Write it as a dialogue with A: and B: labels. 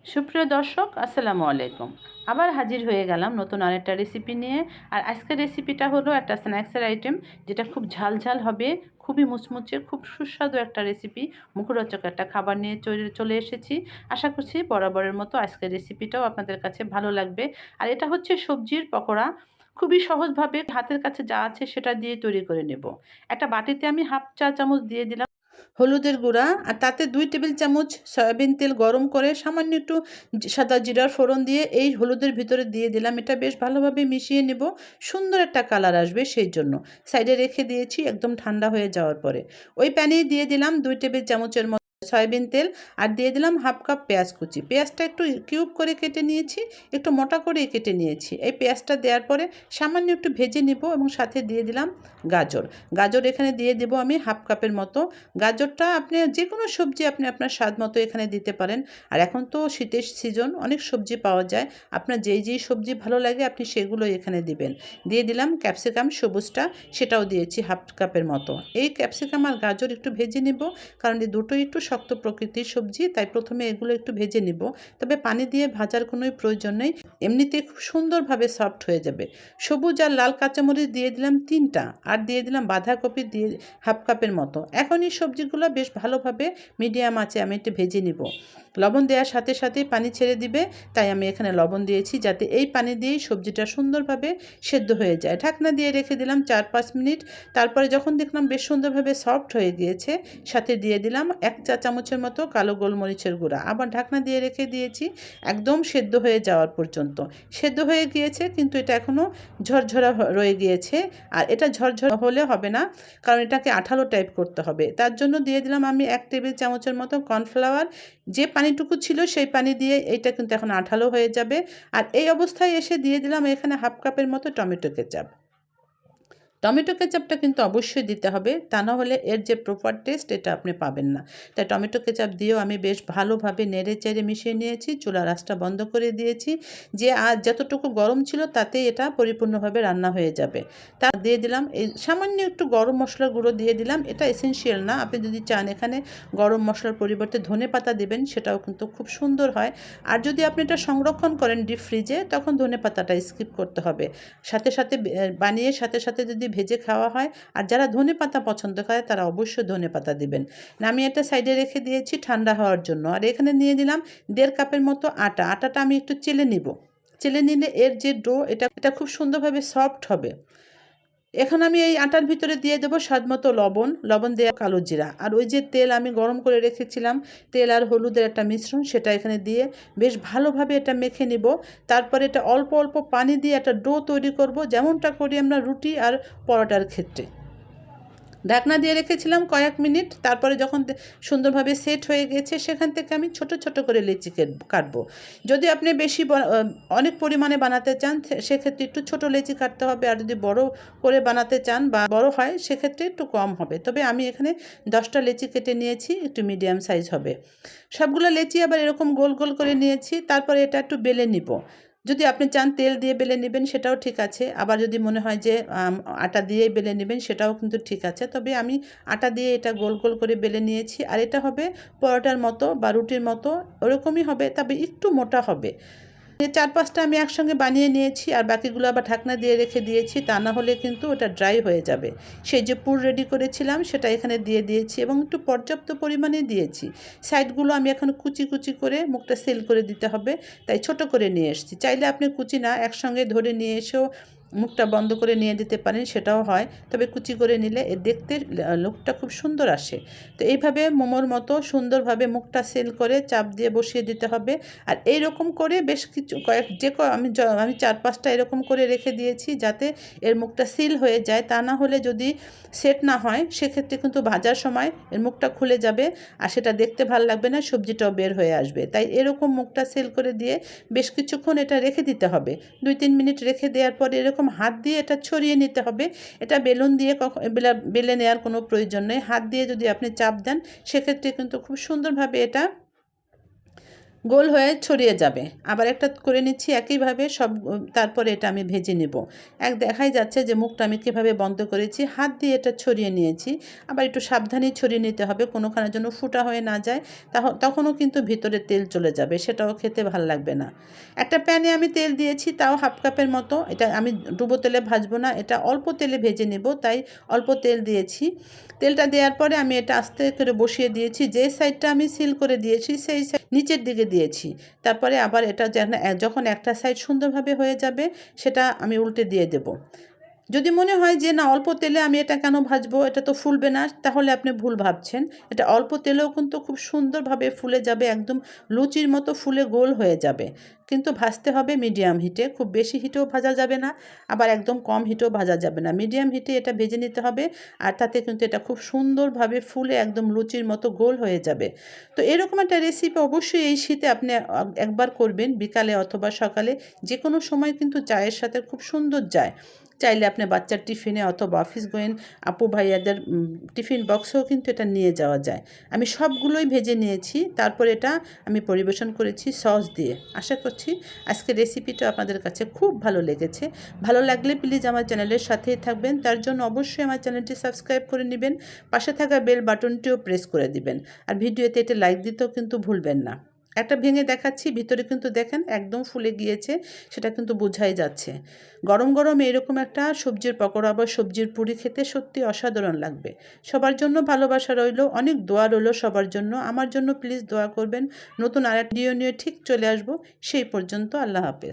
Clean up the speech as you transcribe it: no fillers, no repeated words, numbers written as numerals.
A: সুপ্রিয় দর্শক, আসসালামু আলাইকুম। আবার হাজির হয়ে গেলাম নতুন আরেকটা রেসিপি নিয়ে। আর আজকের রেসিপিটা হলো একটা স্ন্যাক্সের আইটেম, যেটা খুব ঝাল ঝাল হবে, খুবই মুচমুচে, খুব সুস্বাদু একটা রেসিপি, মুখরোচক একটা খাবার নিয়ে চলে এসেছি। আশা করছি বরাবরের মতো আজকের রেসিপিটাও আপনাদের কাছে ভালো লাগবে। আর এটা হচ্ছে সবজির পকোড়া। খুবই সহজভাবে হাতের কাছে যা আছে সেটা দিয়ে তৈরি করে নেব। একটা বাটিতে আমি হাফ চা চামচ দিয়ে দিলাম হলুদের গুঁড়া, আর তাতে 2 টেবিল চামচ সয়াবিন তেল গরম করে সামান্য একটু সাদা জিরার ফোড়ন দিয়ে এই হলুদের ভিতরে দিয়ে দিলাম। এটা বেশ ভালোভাবে মিশিয়ে নেব, সুন্দর একটা কালার আসবে সেই জন্য। সাইডে রেখে দিয়েছি একদম ঠান্ডা হয়ে যাওয়ার পরে। ওই প্যানেই দিয়ে দিলাম 2 টেবিল চামচের মতো সয়াবিন তেল, আর দিয়ে দিলাম হাফ কাপ পেঁয়াজ কুচি। পেঁয়াজটা একটু কিউব করে কেটে নিয়েছি, একটু মোটা করে কেটে নিয়েছি। এই পেঁয়াজটা দেওয়ার পরে সামান্য একটু ভেজে নিব, এবং সাথে দিয়ে দিলাম গাজর। গাজর এখানে দিয়ে দেব আমি হাফ কাপের মতো। গাজরটা আপনি যে কোনো সবজি আপনি আপনার স্বাদ মতো এখানে দিতে পারেন। আর এখন তো শীতের সিজন, অনেক সবজি পাওয়া যায়, আপনার যেই সবজি ভালো লাগে আপনি সেগুলো এখানে দিবেন। দিয়ে দিলাম ক্যাপসিকাম সবুজটা, সেটাও দিয়েছি হাফ কাপের মতো। এই ক্যাপসিকাম আর গাজর একটু ভেজে নিব, কারণ এই দুটোই একটু শক্ত প্রকৃতির সবজি, তাই প্রথমে এগুলো একটু ভেজে নিব। তবে পানি দিয়ে ভাজার কোনো প্রয়োজন নেই, এমনিতে খুব সুন্দরভাবে সফট হয়ে যাবে। সবুজ আর লাল কাঁচামরিচ দিয়ে দিলাম 3টা, আর দিয়ে দিলাম বাঁধাকপি দিয়ে হাফ কাপের মতো। এখন এই সবজিগুলো বেশ ভালোভাবে মিডিয়াম আঁচে আমি একটু ভেজে নিব। লবণ দেওয়ার সাথে সাথেই পানি ছেড়ে দিবে, তাই আমি এখানে লবণ দিয়েছি, যাতে এই পানি দিয়েই সবজিটা সুন্দরভাবে সেদ্ধ হয়ে যায়। ঢাকনা দিয়ে রেখে দিলাম 4-5 মিনিট। তারপরে যখন দেখলাম বেশ সুন্দরভাবে সফট হয়ে গিয়েছে, সাথে দিয়ে দিলাম 1 চা চামচের মতো কালো গোলমরিচের গুঁড়া। আবার ঢাকনা দিয়ে রেখে দিয়েছি একদম সেদ্ধ হয়ে যাওয়ার পর্যন্ত। সেদ্ধ হয়ে গিয়েছে, কিন্তু এটা এখনও ঝরঝরা রয়ে গিয়েছে। আর এটা ঝরঝরা হলে হবে না, কারণ এটাকে আঠালো টাইপ করতে হবে। তার জন্য দিয়ে দিলাম আমি 1 টেবিল চামচের মতো কর্নফ্লাওয়ার। যে পানিটুকু ছিল সেই পানি দিয়ে এটা কিন্তু এখন আঠালো হয়ে যাবে। আর এই অবস্থায় এসে দিয়ে দিলাম এখানে হাফ কাপের মতো টমেটো কেচাপ। টমেটো কেচাপটা কিন্তু অবশ্যই দিতে হবে, তা না হলে এর যে প্রপার টেস্ট এটা আপনি পাবেন না। তাই টমেটো কেচাপ দিয়েও আমি বেশ ভালোভাবে নেড়ে চেড়ে মিশিয়ে নিয়েছি, চুলার আঁচটা বন্ধ করে দিয়েছি। যে আর যতটুকু গরম ছিল তাতেই এটা পরিপূর্ণভাবে রান্না হয়ে যাবে। তা দিয়ে দিলাম এই সামান্য একটু গরম মশলার গুঁড়ো দিয়ে দিলাম। এটা এসেনশিয়াল না, আপনি যদি চান এখানে গরম মশলার পরিবর্তে ধনেপাতা দেবেন, সেটাও কিন্তু খুব সুন্দর হয়। আর যদি আপনি এটা সংরক্ষণ করেন ডিপ ফ্রিজে, তখন ধনেপাতাটা স্কিপ করতে হবে। সাথে সাথে বানিয়ে সাথে সাথে যদি ভেজে খাওয়া হয়, আর যারা ধনেপাতা পছন্দ করে তারা অবশ্যই ধনেপাতা দিবেন। আমি এটা সাইডে রেখে দিয়েছি ঠান্ডা হওয়ার জন্য। আর এখানে নিয়ে দিলাম 1.5 কাপের মতো আটা। আটাটা আমি একটু চেলে নিব। চেলে নিলে এর যে ডো, এটা খুব সুন্দরভাবে সফট হবে। এখন আমি এই আটার ভিতরে দিয়ে দেবো স্বাদমতো লবণ, লবণ দেওয়া কালো জিরা, আর ওই যে তেল আমি গরম করে রেখেছিলাম, তেল আর হলুদের একটা মিশ্রণ, সেটা এখানে দিয়ে বেশ ভালোভাবে এটা মেখে নিব। তারপরে এটা অল্প অল্প পানি দিয়ে একটা ডো তৈরি করব, যেমনটা করি আমরা রুটি আর পরোটার ক্ষেত্রে। ঢাকনা দিয়ে রেখেছিলাম কয়েক মিনিট। তারপরে যখন সুন্দরভাবে সেট হয়ে গেছে, সেখান থেকে আমি ছোট ছোট করে লেচি কাটবো। যদি আপনি বেশি অনেক পরিমাণে বানাতে চান, সেক্ষেত্রে একটু ছোট লেচি কাটতে হবে। আর যদি বড় করে বানাতে চান বা বড় হয়, সেক্ষেত্রে একটু কম হবে। তবে আমি এখানে 10টা লেচি কেটে নিয়েছি, একটু মিডিয়াম সাইজ হবে। সবগুলো লেচি আবার এরকম গোল গোল করে নিয়েছি। তারপরে এটা একটু বেলে নিব। যদি আপনি চান তেল দিয়ে বেলে নেবেন, সেটাও ঠিক আছে। আবার যদি মনে হয় যে আটা দিয়েই বেলে নেবেন, সেটাও কিন্তু ঠিক আছে। তবে আমি আটা দিয়ে এটা গোল গোল করে বেলে নিয়েছি। আর এটা হবে পরোটার মতো বা রুটির মতো, ওরকমই হবে, তবে একটু মোটা হবে। 4-5টা আমি একসঙ্গে বানিয়ে নিয়েছি, আর বাকিগুলো আবার ঢাকনা দিয়ে রেখে দিয়েছি, তা না হলে কিন্তু ওটা ড্রাই হয়ে যাবে। সেই যে পুর রেডি করেছিলাম সেটা এখানে দিয়ে দিয়েছি, এবং একটু পর্যাপ্ত পরিমাণে দিয়েছি। সাইডগুলো আমি এখন কুচি কুচি করে মুখটা সিল করে দিতে হবে, তাই ছোট করে নিয়ে এসেছি। চাইলে আপনি কুচি না, একসঙ্গে ধরে নিয়ে এসেও মুখটা বন্ধ করে নিয়ে দিতে পারেন, সেটাও হয়। তবে কুচি করে নিলে এর দেখতে লুকটা খুব সুন্দর আসে। তো এইভাবে মোমোর মতো সুন্দরভাবে মুখটা সিল করে চাপ দিয়ে বসিয়ে দিতে হবে। আর এই রকম করে বেশ কিছু আমি 4-5টা এরকম করে রেখে দিয়েছি, যাতে এর মুখটা সিল হয়ে যায়। তা না হলে যদি সেট না হয়, সেক্ষেত্রে কিন্তু ভাজার সময় এর মুখটা খুলে যাবে, আর সেটা দেখতে ভালো লাগবে না, সবজিটাও বের হয়ে আসবে। তাই এরকম মুখটা সিল করে দিয়ে বেশ কিছুক্ষণ এটা রেখে দিতে হবে। 2-3 মিনিট রেখে দেওয়ার পরে এরকম হাত দিয়ে এটা ছড়িয়ে নিতে হবে। এটা বেলুন দিয়ে বেলে নেওয়ার কোনো প্রয়োজন নেই। হাত দিয়ে যদি আপনি চাপ দেন, সেক্ষেত্রে কিন্তু খুব সুন্দরভাবে এটা গোল হয়ে ছড়িয়ে যাবে। আবার একটা করে নিচ্ছি একইভাবে সব, তারপরে এটা আমি ভেজে নেব। দেখাই যাচ্ছে যে মুখটা আমি কীভাবে বন্ধ করেছি, হাত দিয়ে এটা ছড়িয়ে নিয়েছি। আবার একটু সাবধানেই ছড়িয়ে নিতে হবে, কোনোখানে যেন ফুটা হয়ে না যায়, তখনও কিন্তু ভিতরে তেল চলে যাবে, সেটাও খেতে ভাল লাগবে না। একটা প্যানে আমি তেল দিয়েছি, তাও হাফ কাপের মতো। এটা আমি ডুবো তেলে ভাজবো না, এটা অল্প তেলে ভেজে নেব, তাই অল্প তেল দিয়েছি। তেলটা দেওয়ার পরে আমি এটা আস্তে করে বসিয়ে দিয়েছি। যে সাইডটা আমি সিল করে দিয়েছি সেই সাইড নিচের দিকে দিয়েছি। তারপরে আবার এটা যখন একটা সাইড সুন্দরভাবে হয়ে যাবে, সেটা আমি উল্টে দিয়ে দেব। যদি মনে হয় যে না অল্প তেলে আমি এটা কেন ভাজবো, এটা তো ফুলবে না, তাহলে আপনি ভুল ভাবছেন। এটা অল্প তেলেও কিন্তু খুব সুন্দরভাবে ফুলে যাবে, একদম লুচির মতো ফুলে গোল হয়ে যাবে। কিন্তু ভাজতে হবে মিডিয়াম হিটে, খুব বেশি হিটেও ভাজা যাবে না, আবার একদম কম হিটেও ভাজা যাবে না, মিডিয়াম হিটে এটা ভেজে নিতে হবে। আর তাতে কিন্তু এটা খুব সুন্দরভাবে ফুলে একদম লুচির মতো গোল হয়ে যাবে। তো এরকম একটা রেসিপি অবশ্যই এই শীতে আপনি একবার করবেন, বিকালে অথবা সকালে, যে কোনো সময় কিন্তু চায়ের সাথে খুব সুন্দর যায়। চাইলে আপনি বাচ্চার টিফিনে অথবা অফিস গোয়িং আপু ভাইয়াদের টিফিন বক্সেও কিন্তু এটা নিয়ে যাওয়া যায়। আমি সবগুলোই ভেজে নিয়েছি, তারপর এটা আমি পরিবেশন করেছি সস দিয়ে। আশা করছি আজকের রেসিপিটা আপনাদের কাছে খুব ভালো লেগেছে। ভালো লাগলে প্লিজ আমার চ্যানেলের সাথেই থাকবেন, তার জন্য অবশ্যই আমার চ্যানেলটি সাবস্ক্রাইব করে নেবেন, পাশে থাকা বেল বাটনটিও প্রেস করে দিবেন, আর ভিডিওতে এটা লাইক দিতেও কিন্তু ভুলবেন না। একটা ভেঙে দেখাচ্ছি, ভিতরে কিন্তু দেখেন একদম ফুলে গিয়েছে, সেটা কিন্তু বোঝাই যাচ্ছে। গরম গরম এরকম একটা সবজির পকোড়া বা সবজির পুরি খেতে সত্যি অসাধারণ লাগবে। সবার জন্য ভালোবাসা রইল, অনেক দোয়া রইল সবার জন্য। আমার জন্য প্লিজ দোয়া করবেন। নতুন আরেকটা ভিডিও নিয়ে ঠিক চলে আসবো, সেই পর্যন্ত আল্লাহ হাফেজ।